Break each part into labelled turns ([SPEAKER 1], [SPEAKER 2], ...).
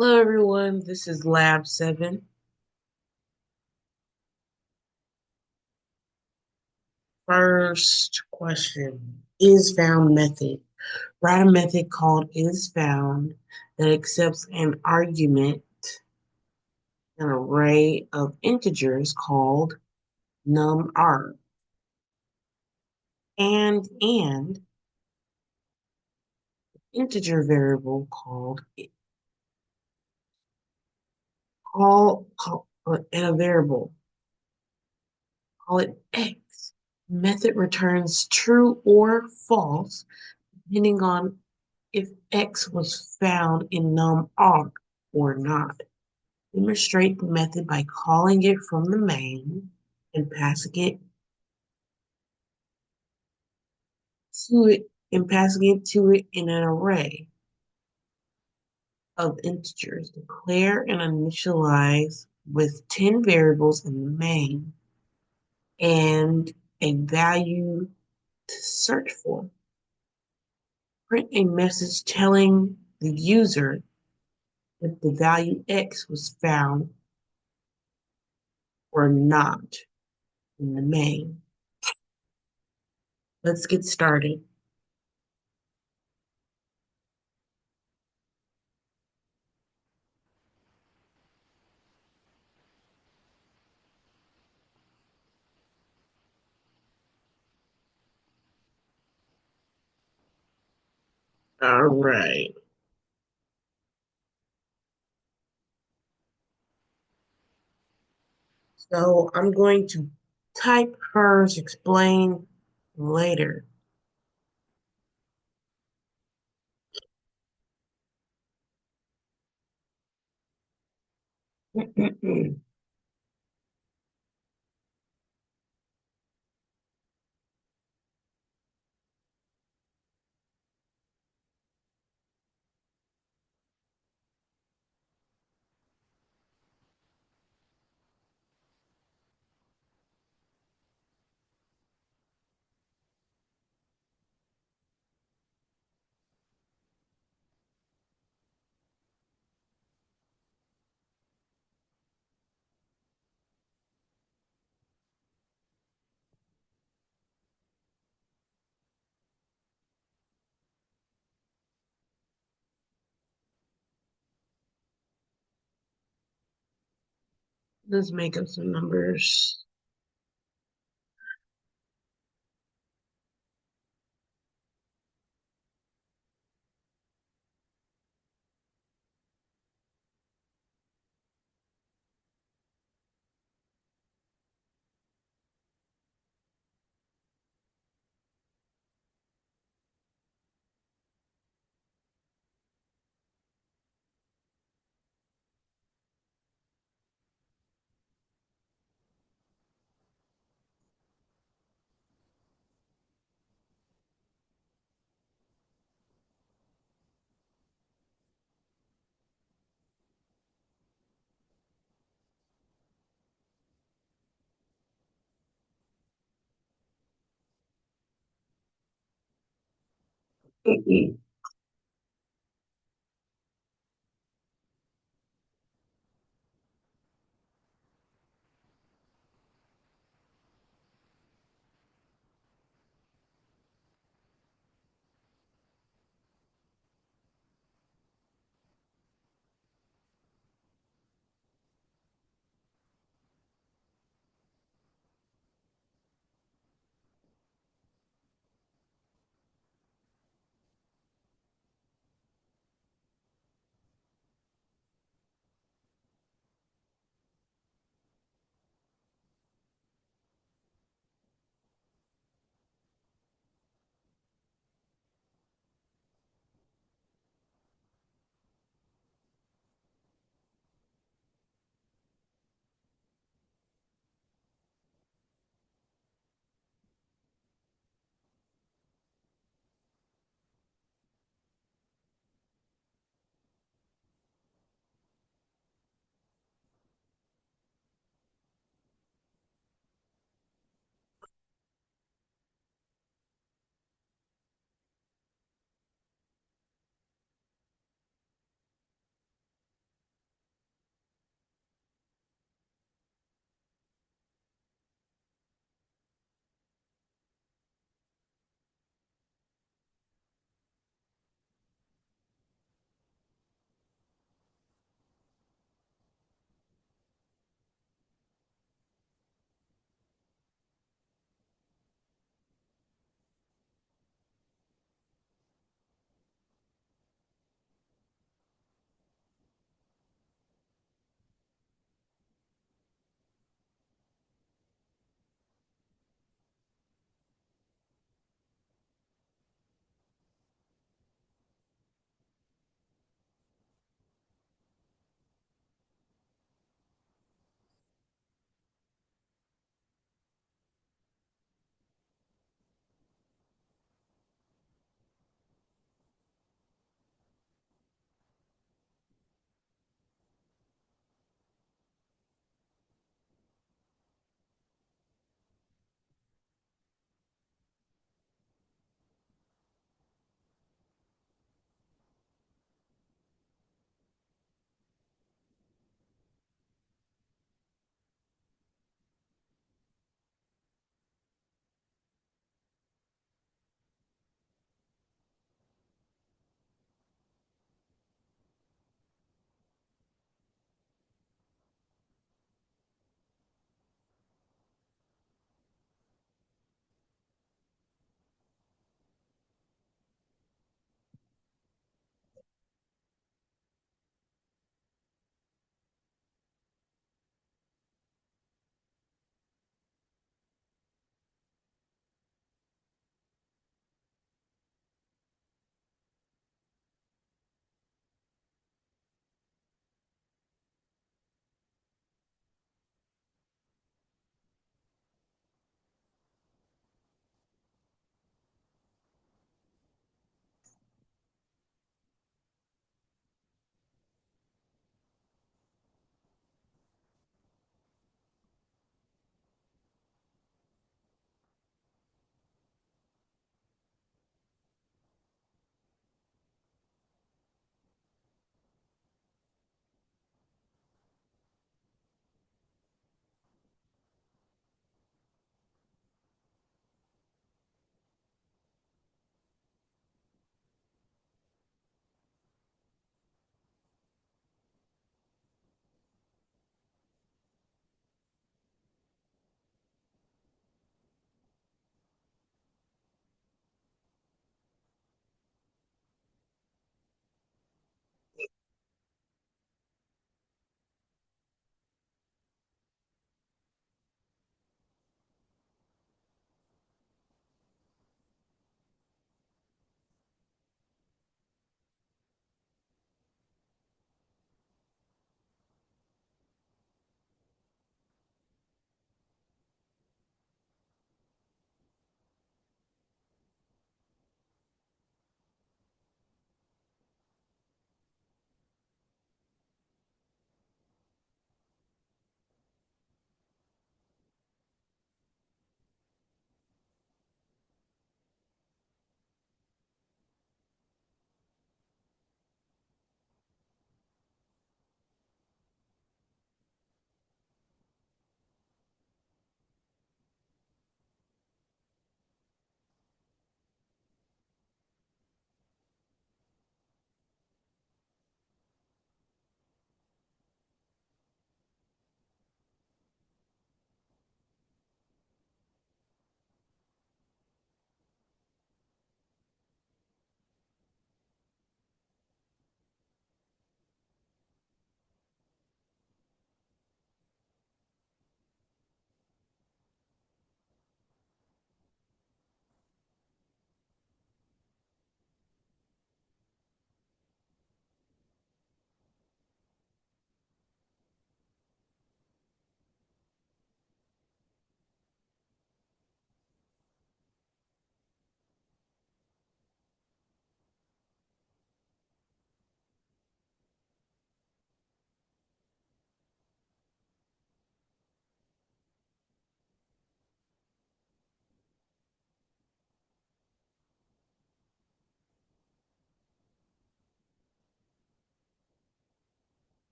[SPEAKER 1] Hello, everyone. This is Lab 7. First question is found method. Write a method called is found that accepts an argument, an array of integers called num_r, and integer variable and a variable, call it x. Method returns true or false depending on if X was found in num_r or not. Demonstrate the method by calling it from the main and passing it to it in an array of integers. Declare and initialize with 10 variables in the main and a value to search for. Print a message telling the user if the value X was found or not in the main. Let's get started. All right. So I'm going to type first, explain later. Let's make up some numbers.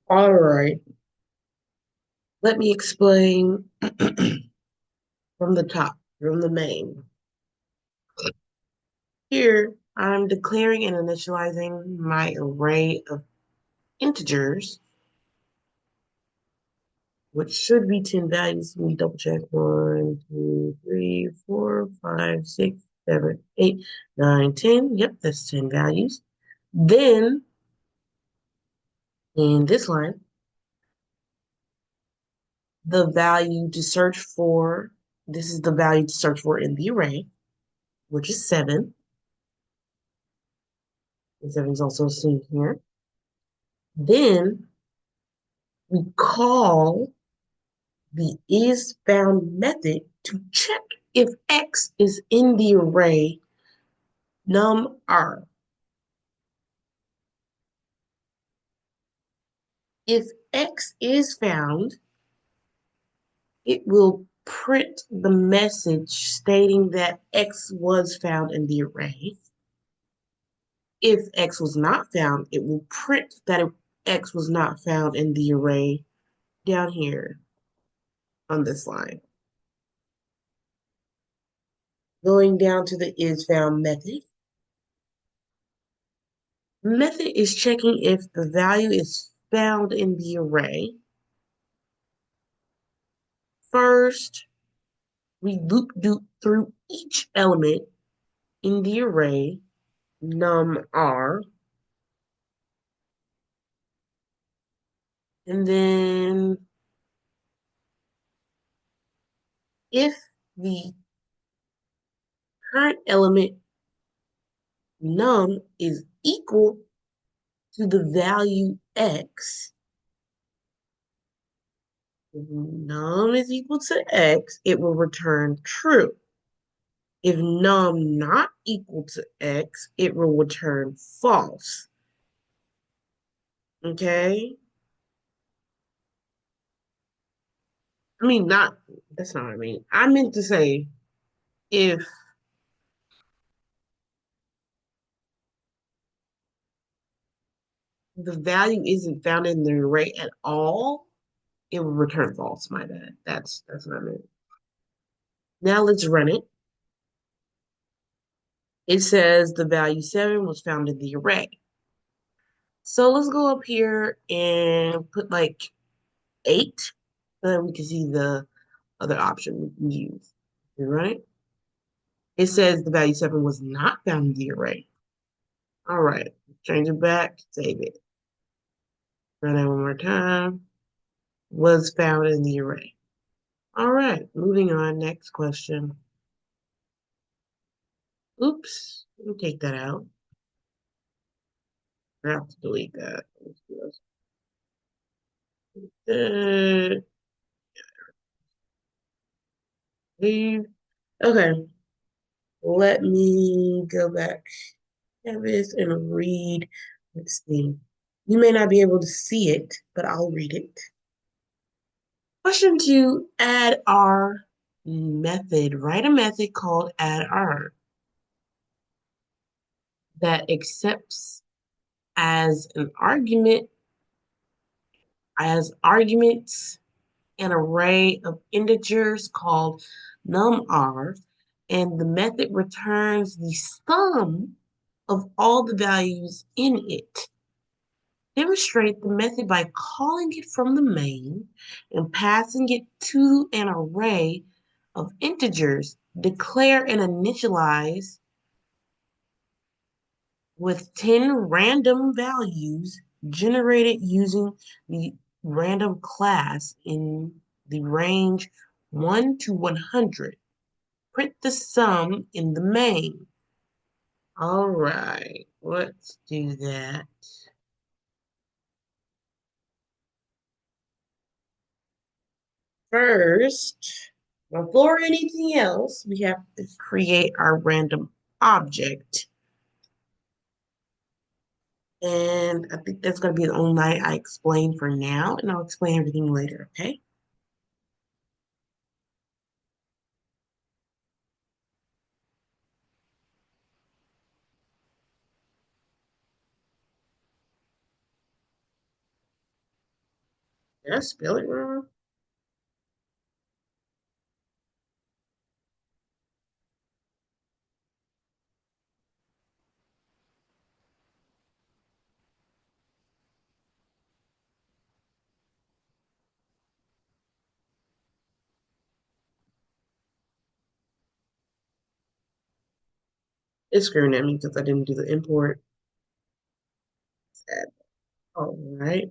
[SPEAKER 1] All right. Let me explain from the top, from the main. Here, I'm declaring and initializing my array of integers, which should be 10 values. Let me double check. 1, 2, 3, 4, 5, 6, 7, 8, 9, 10. Yep, that's 10 values. Then, in this line, the value to search for, this is the value to search for in the array, which is 7. And 7 is also assumed here. Then, we call the isFound method to check if X is in the array num_r. If X is found, it will print the message stating that X was found in the array. If X was not found, it will print that X was not found in the array down here on this line. Going down to the isFound method. Method is checking if the value is found in the array. First, we loop through each element in the array num_r, and then if the current element num is equal to the value x, if num is equal to x, it will return true. If num not equal to x, it will return false. Okay? I mean, that's not what I mean. I meant to say if the value isn't found in the array at all, it will return false. My bad. That's what I meant. Now let's run it. It says the value 7 was found in the array. So let's go up here and put like 8 so that we can see the other option we can use. All right? It says the value 7 was not found in the array. All right, change it back, save it. Run that one more time. Was found in the array. All right, moving on. Next question. Oops, let me take that out. I have to delete that. Uh, leave. Okay, let me go back to this and read this thing. You may not be able to see it, but I'll read it. Question 2, add R method. Write a method called add R that accepts as an argument, as arguments, an array of integers called num_r, and the method returns the sum of all the values in it. Demonstrate the method by calling it from the main and passing it to an array of integers. Declare and initialize with 10 random values generated using the random class in the range 1 to 100. Print the sum in the main. All right, let's do that. First, before anything else, we have to create our random object. And I think that's going to be the only line I explain for now, and I'll explain everything later, okay? Did I spell it wrong? It's screwing at me because I didn't do the import. All right.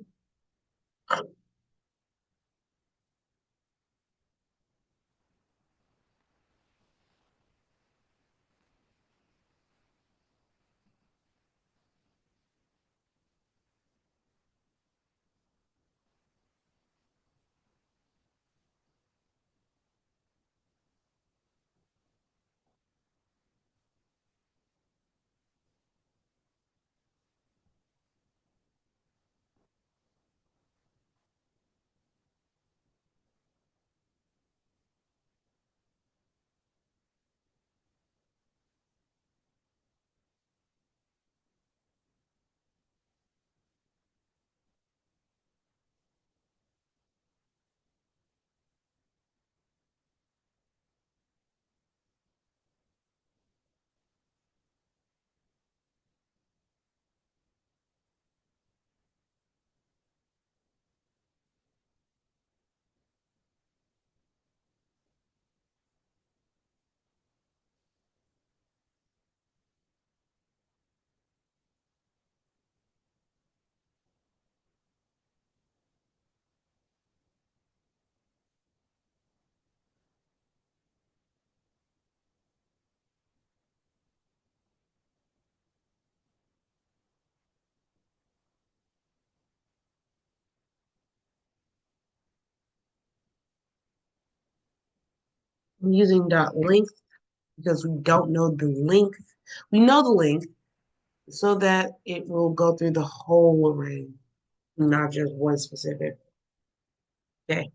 [SPEAKER 1] I'm using dot length because we don't know the length. We know the length so that it will go through the whole array, not just one specific. Okay.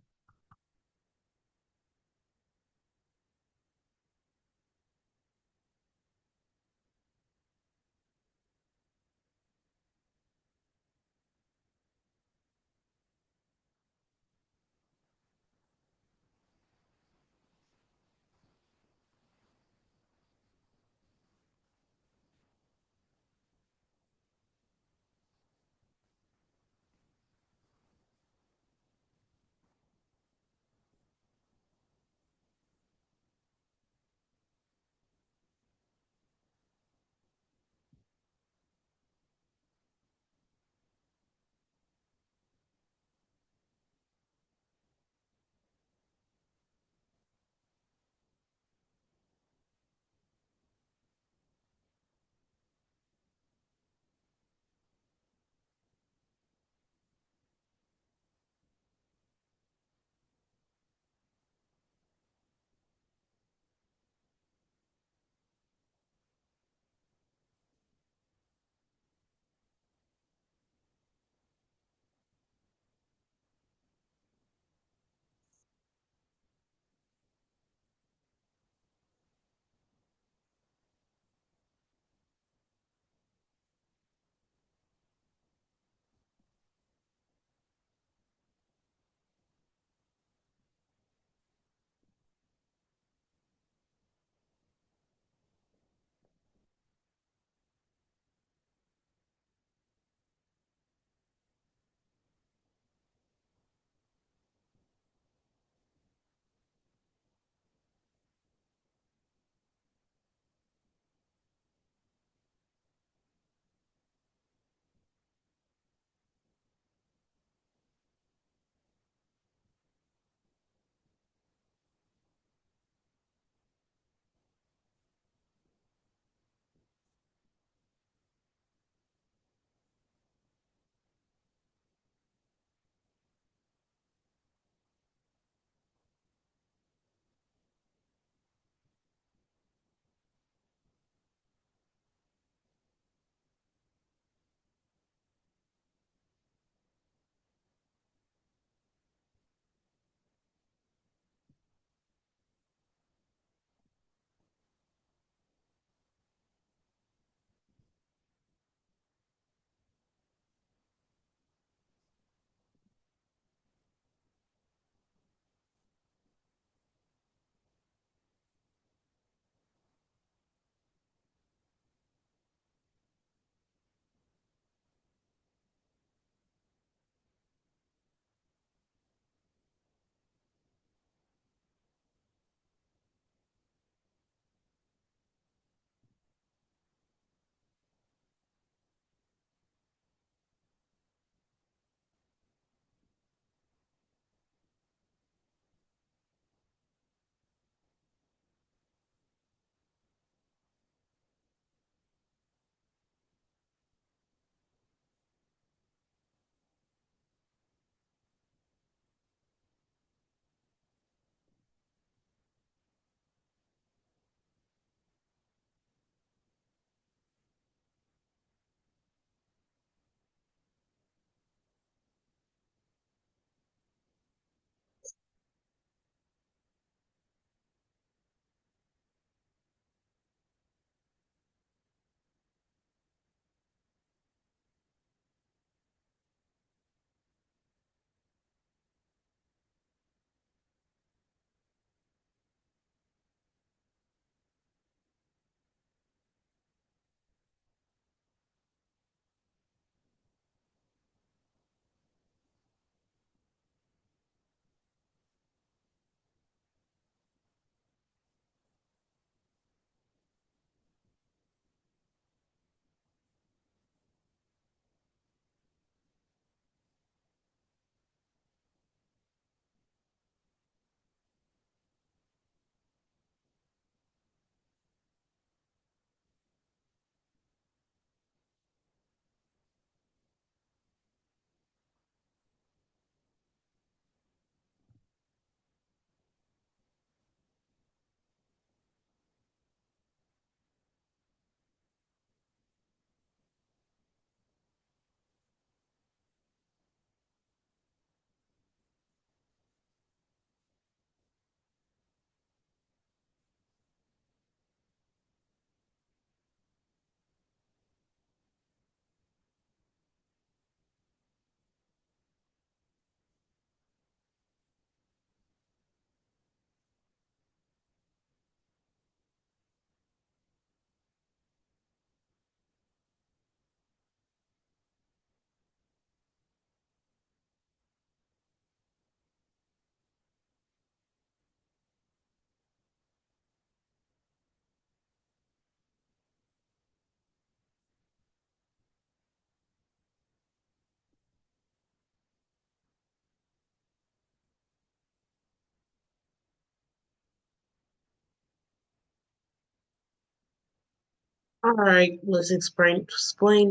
[SPEAKER 1] All right, let's explain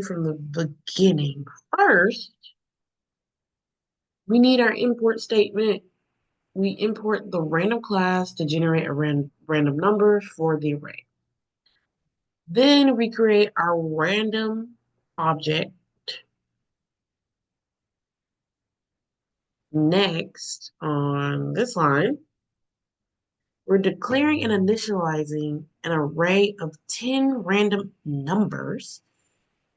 [SPEAKER 1] from the beginning. First, we need our import statement. We import the random class to generate a random number for the array. Then we create our random object. Next, on this line, we're declaring and initializing an array of 10 random numbers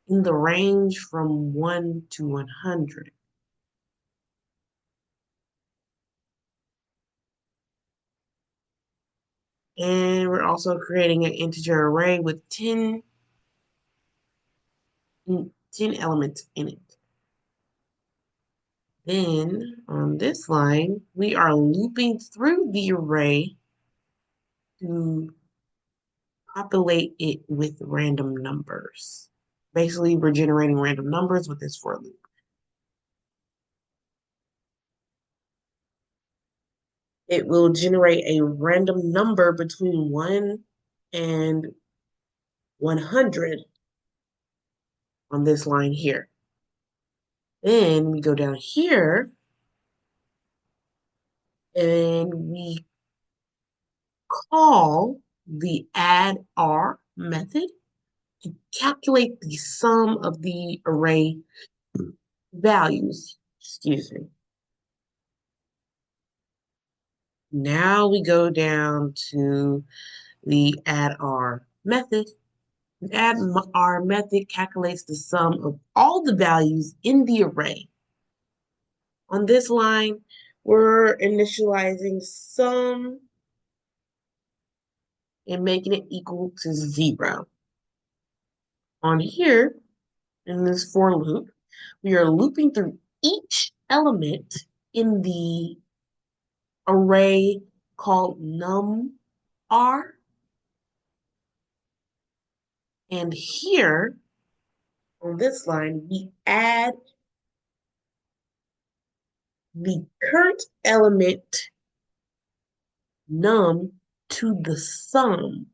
[SPEAKER 1] in the range from 1 to 100. And we're also creating an integer array with 10 elements in it. Then on this line, we are looping through the array to populate it with random numbers. Basically, we're generating random numbers with this for loop. It will generate a random number between 1 and 100 on this line here. Then we go down here and we call the add_r method to calculate the sum of the array values. Excuse me. Now we go down to the add_r method. The add_r method calculates the sum of all the values in the array. On this line, we're initializing sum and making it equal to 0. On here, in this for loop, we are looping through each element in the array called num_r. And here, on this line, we add the current element num to the sum.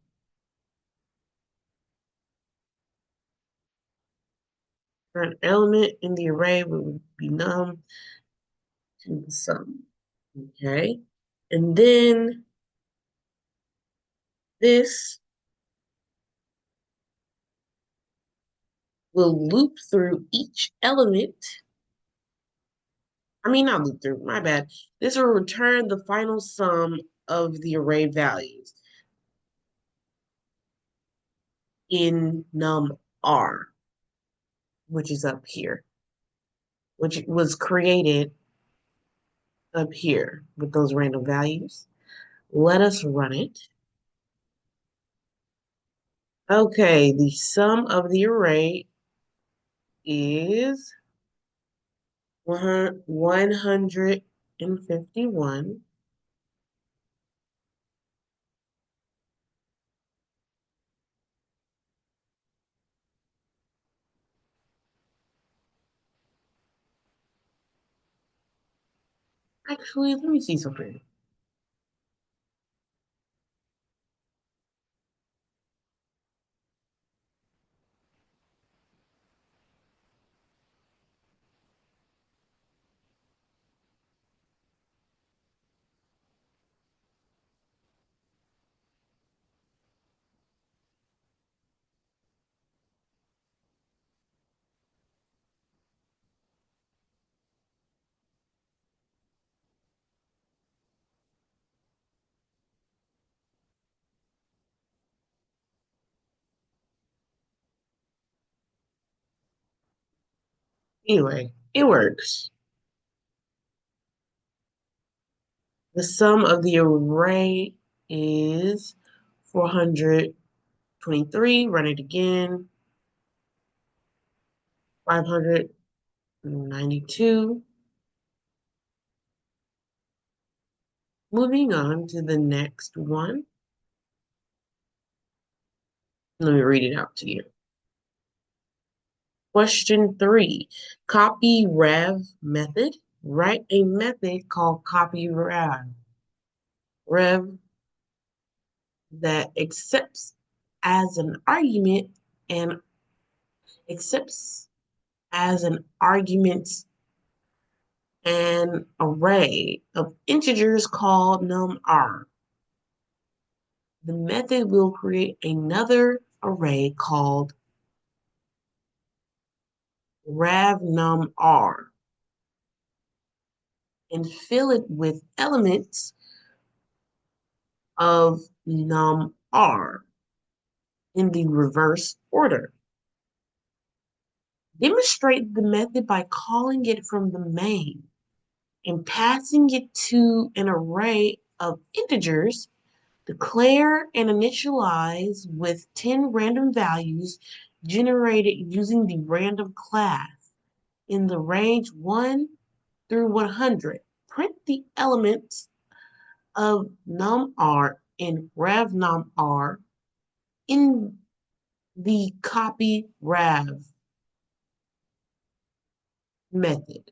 [SPEAKER 1] Current element in the array would be num to the sum. Okay. And then this will loop through each element. I mean, not loop through, my bad. This will return the final sum of the array values in num_r, which is up here, which was created up here with those random values. Let us run it. Okay, the sum of the array is 151. Actually, let me see something. Anyway, it works. The sum of the array is 423. Run it again. 592. Moving on to the next one. Let me read it out to you. Question 3. Copy rev method. Write a method called copy rev that accepts as an argument and accepts as an argument an array of integers called num_r. The method will create another array called ravnum_r and fill it with elements of num_r in the reverse order. Demonstrate the method by calling it from the main and passing it to an array of integers. Declare and initialize with 10 random values generated using the random class in the range 1 through 100. Print the elements of num_r and ravnum_r in the copy rav method.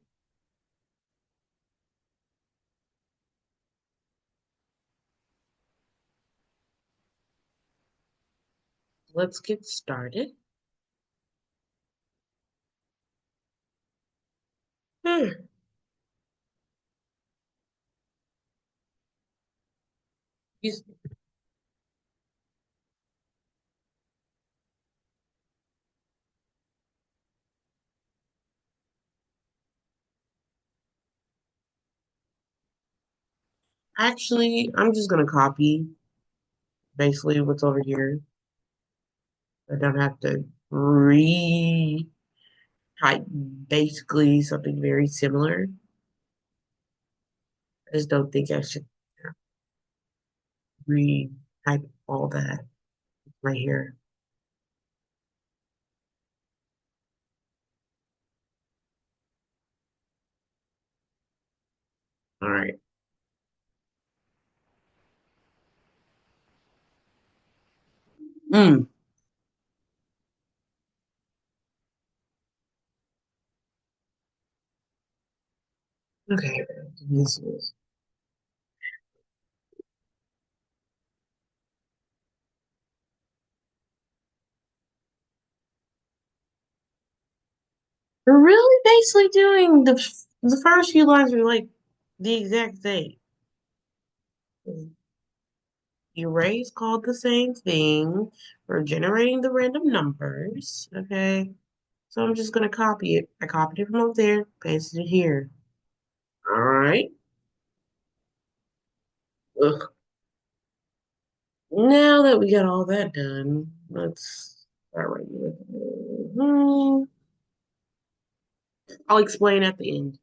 [SPEAKER 1] Let's get started. Hmm. Actually, I'm just gonna copy basically what's over here. I don't have to re-type basically something very similar. I just don't think I should re-type all that right here. All right. Mm. Okay. This is. We're really basically doing the first few lines are like the exact same. The array is called the same thing. We're generating the random numbers. Okay. So I'm just gonna copy it. I copied it from up there, pasted it here. All right. Ugh. Now that we got all that done, let's start writing it. I'll explain at the end.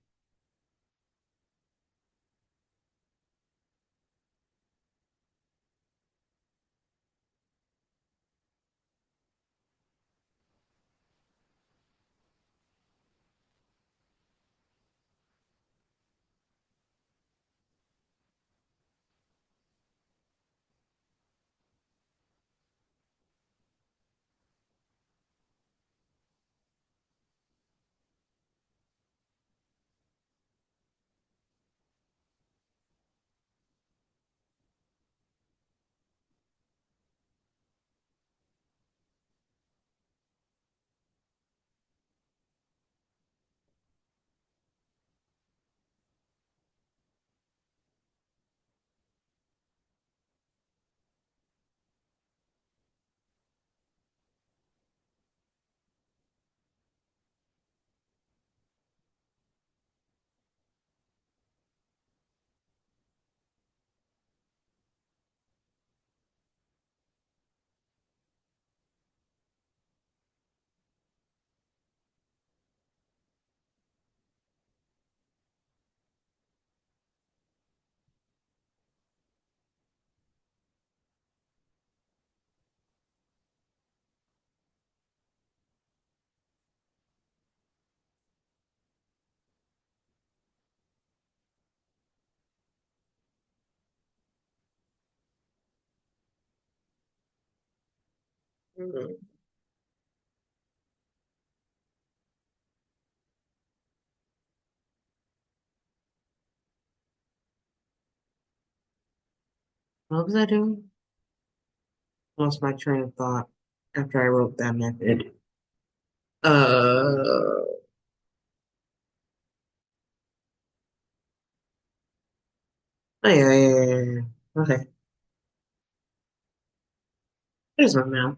[SPEAKER 1] Mhm. What was I doing? Lost my train of thought. after I wrote that method. Uh, oh yeah. Okay, there's my mouth.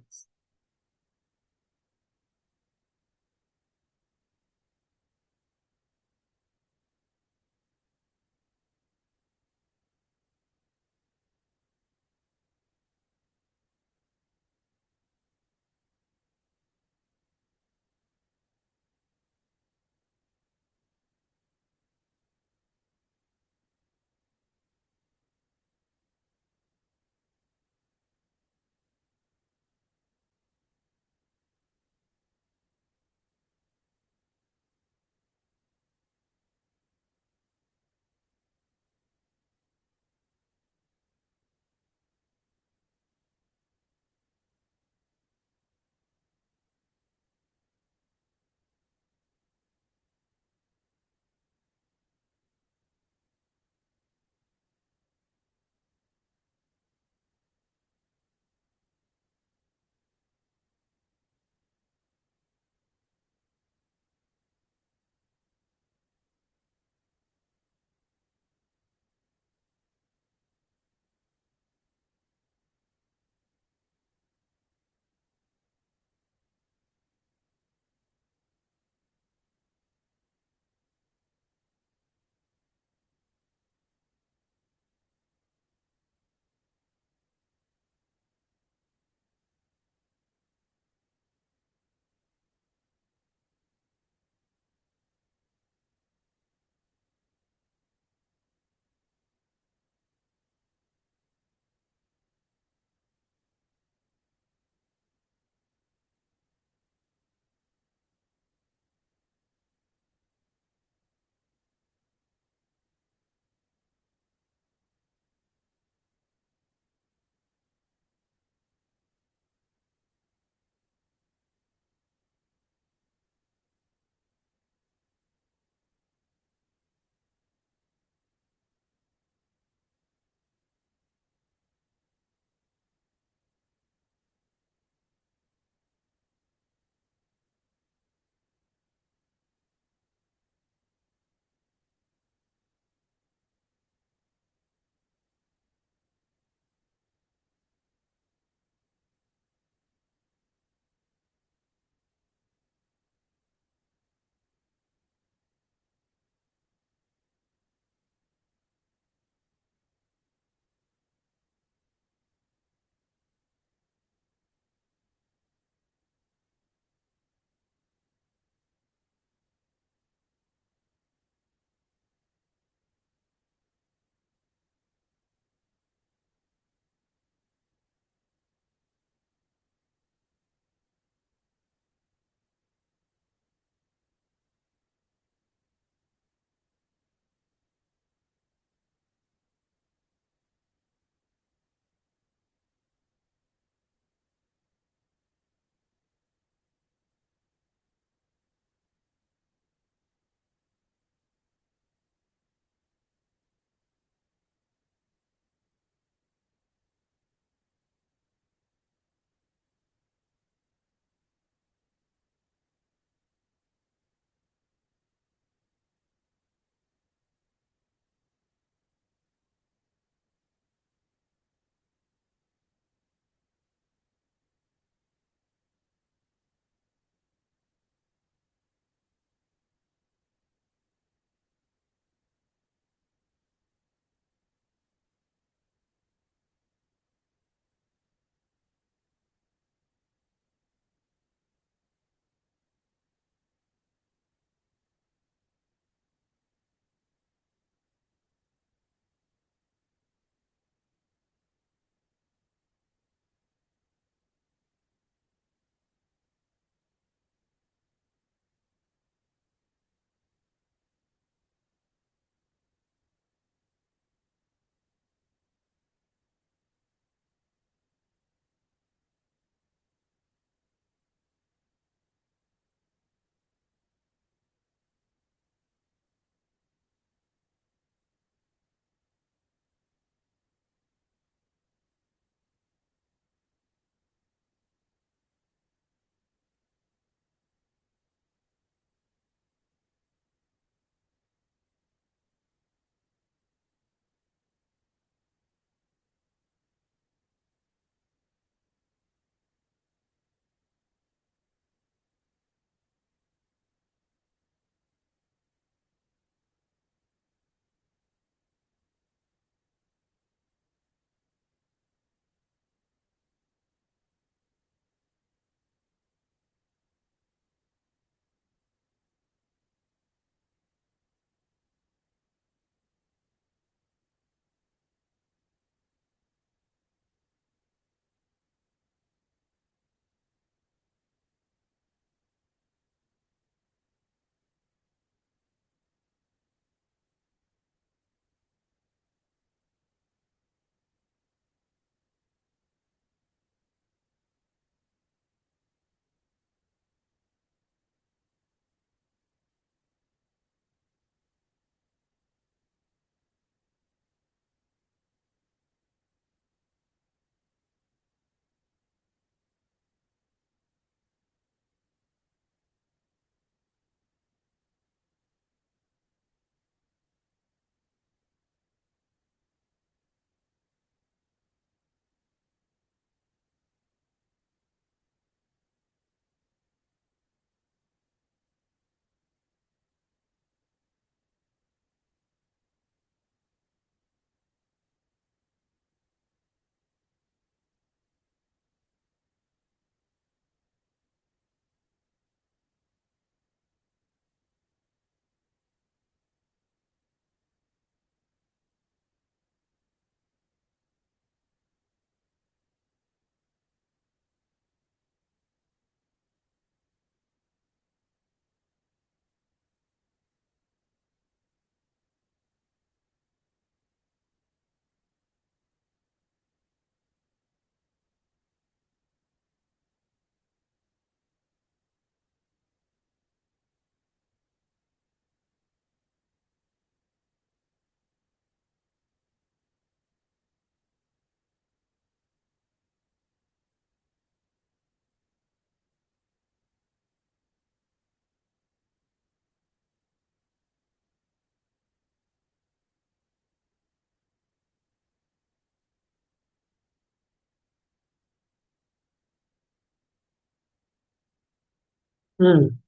[SPEAKER 1] Hmm.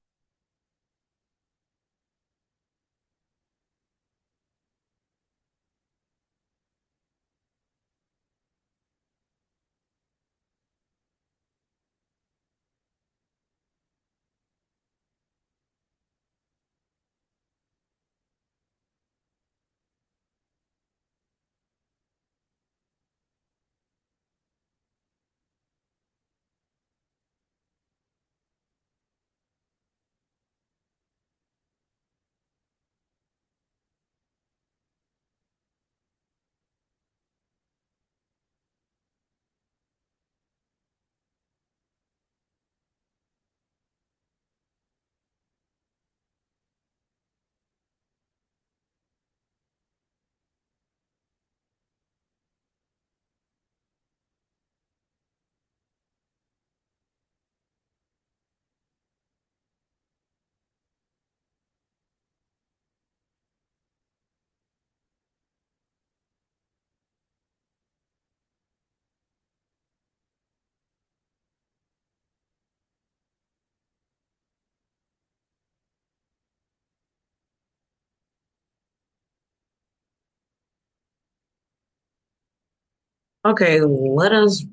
[SPEAKER 1] Okay, let us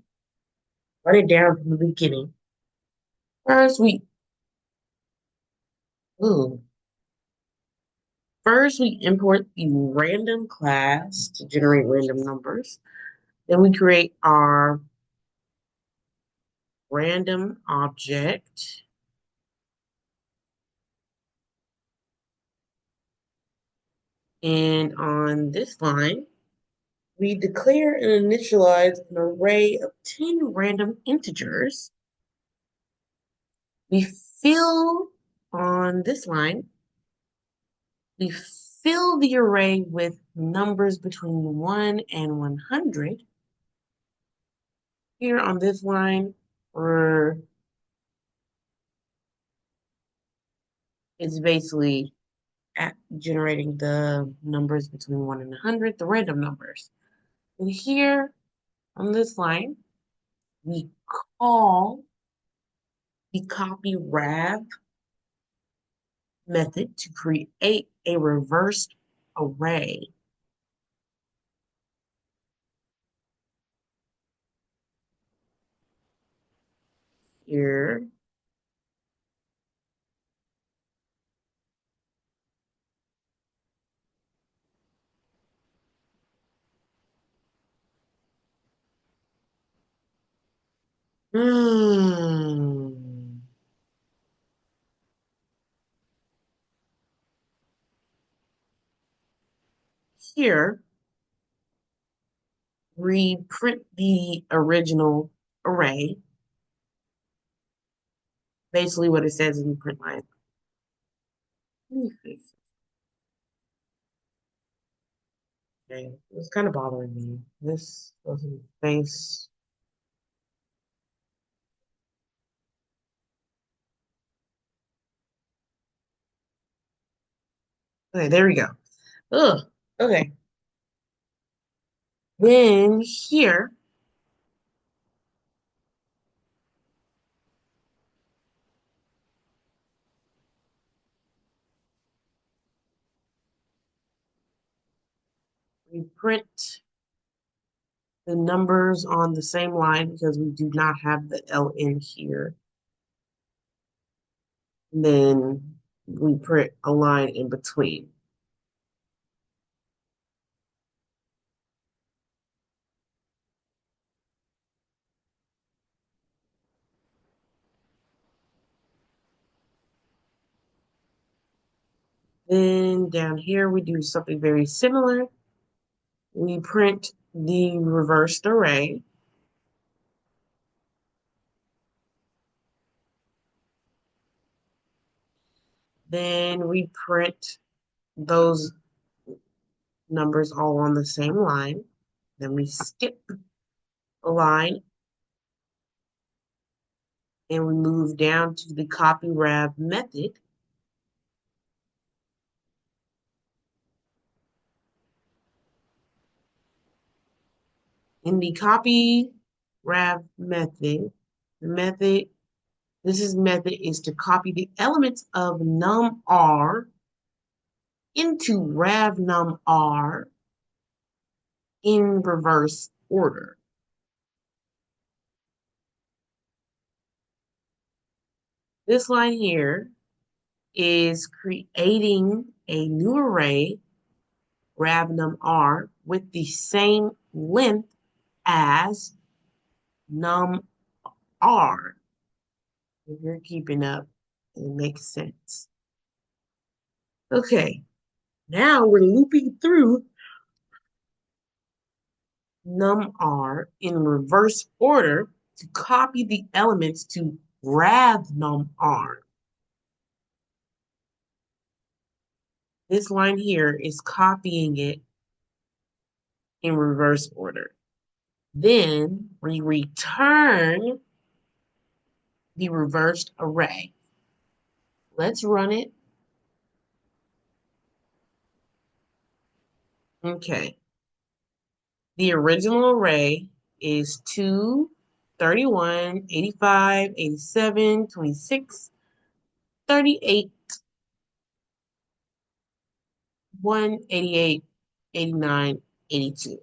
[SPEAKER 1] write it down from the beginning. First, ooh, first we import the random class to generate random numbers. Then we create our random object. And on this line, we declare and initialize an array of 10 random integers. We fill on this line, we fill the array with numbers between 1 and 100. Here on this line, we're, it's basically at generating the numbers between 1 and 100, the random numbers. And here on this line, we call the copy rav method to create a reversed array. Here, hmm, here we print the original array, basically what it says in the print line. Okay, it's kind of bothering me. This doesn't face. Okay, there we go. Ugh. Okay. Then here we print the numbers on the same line because we do not have the LN here. And then we print a line in between. Then down here we do something very similar. We print the reversed array. Then we print those numbers all on the same line. Then we skip a line and we move down to the copy rav method. In the copy rav method, the method This method is to copy the elements of num_r into rav_num_r in reverse order. This line here is creating a new array, rav_num_r, with the same length as num_r. If you're keeping up, it makes sense. Okay, now we're looping through num_r in reverse order to copy the elements to rav_num_r. This line here is copying it in reverse order. Then we return the reversed array. Let's run it. Okay. The original array is 2, 31, 85, 87, 26, 38, 1, 88, 89, 82.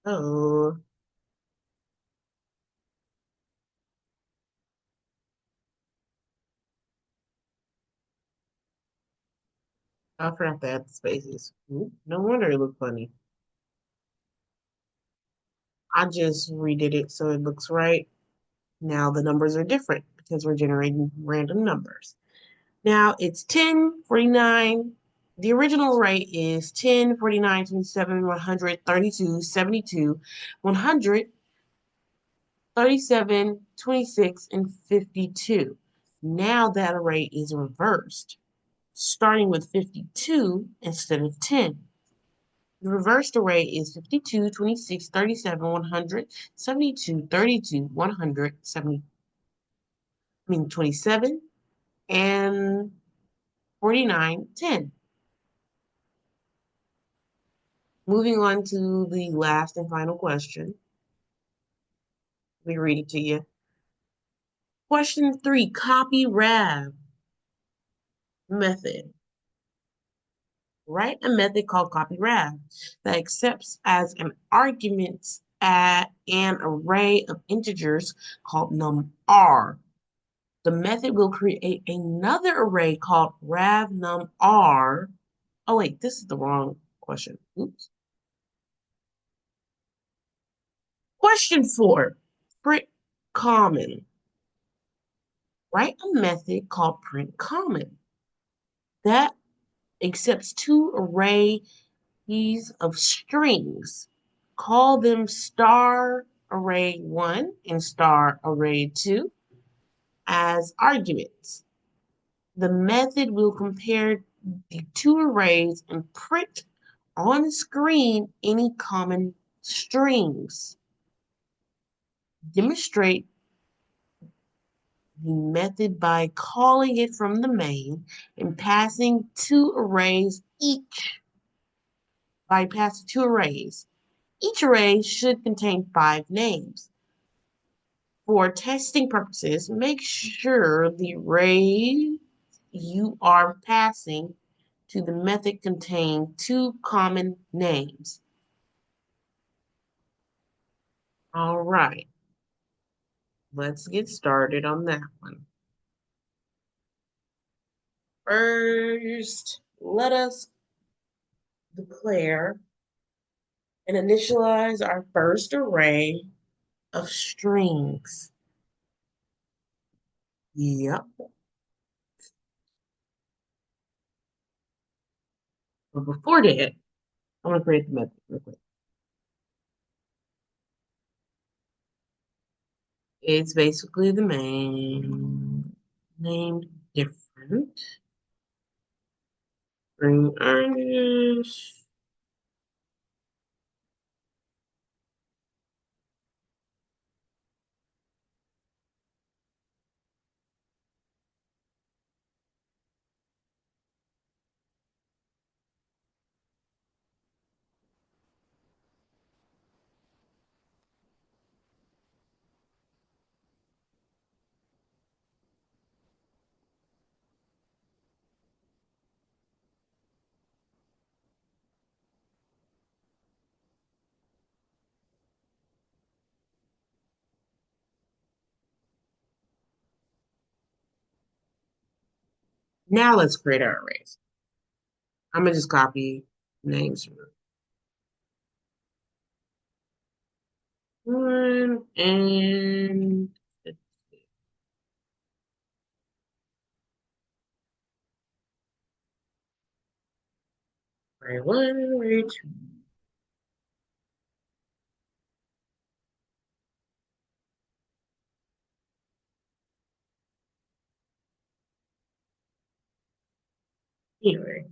[SPEAKER 1] Oh, I forgot to add the spaces. No wonder it looked funny. I just redid it so it looks right. Now the numbers are different because we're generating random numbers. Now it's 10, 49. The original array is 10, 49, 27, 100, 32, 72, 100, 37, 26, and 52. Now that array is reversed, starting with 52 instead of 10. The reversed array is 52, 26, 37, 100, 72, 32, 100, 27, and 49, 10. Moving on to the last and final question. Let me read it to you. Question 3, copy rav method. Write a method called copyRav that accepts as an argument at an array of integers called num_r. The method will create another array called rav_num_r. Oh wait, this is the wrong question. Oops. Question 4, print common. Write a method called print common that accepts two arrays of strings. Call them star array 1 and star array 2 as arguments. The method will compare the two arrays and print on the screen any common strings. Demonstrate the method by calling it from the main and passing two arrays each. By passing two arrays. Each array should contain 5 names. For testing purposes, make sure the array you are passing to the method contain 2 common names. All right, let's get started on that one. First, let us declare and initialize our first array of strings. Yep. But before that, I'm going to create the method real quick. It's basically the main named different. Bring earnest. Now let's create our arrays. I'm gonna just copy names from one and array one, array two. Anyway,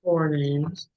[SPEAKER 1] four names.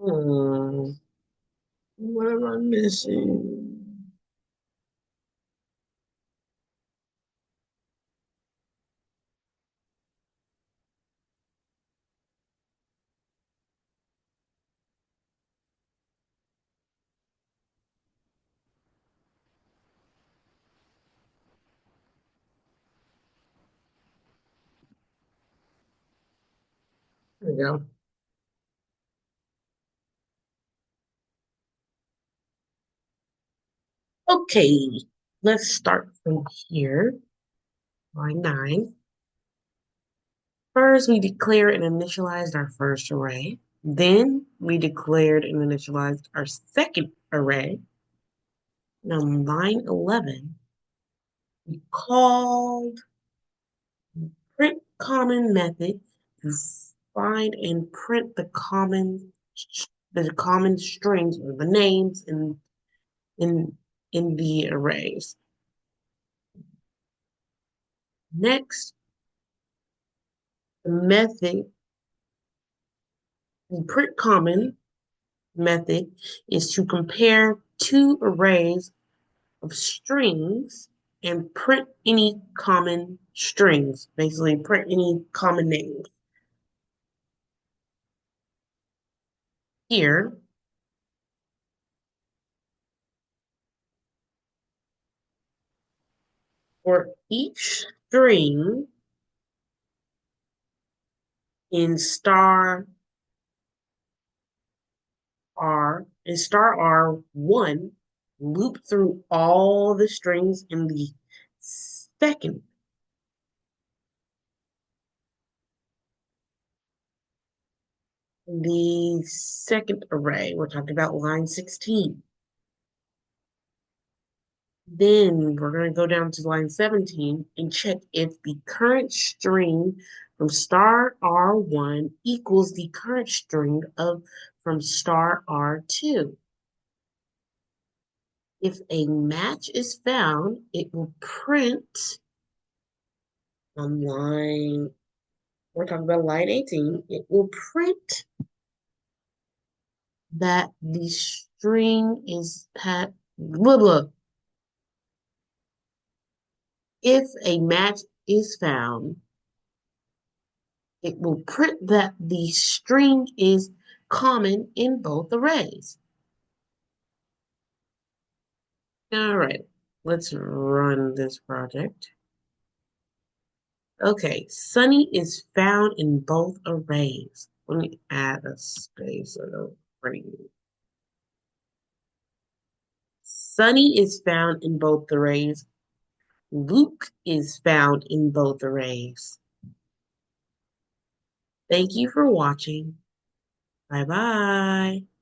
[SPEAKER 1] Hmm. What am I missing? There we go. Okay, let's start from here. Line 9. First, we declared and initialized our first array. Then we declared and initialized our second array. Now, line 11, we called print common method to find and print the common strings or the names in in the arrays. Next, the method, the print common method is to compare two arrays of strings and print any common strings, basically print any common names. Here, for each string in star R1, loop through all the strings in second the second array. We're talking about line 16. Then we're going to go down to line 17 and check if the current string from star R1 equals the current string from star R2. If a match is found, it will print on we're talking about line 18, it will print that the string is blah, blah. If a match is found, it will print that the string is common in both arrays. All right, let's run this project. Okay, Sunny is found in both arrays. Let me add a space for you. Sunny is found in both arrays. Luke is found in both arrays. Thank you for watching. Bye bye.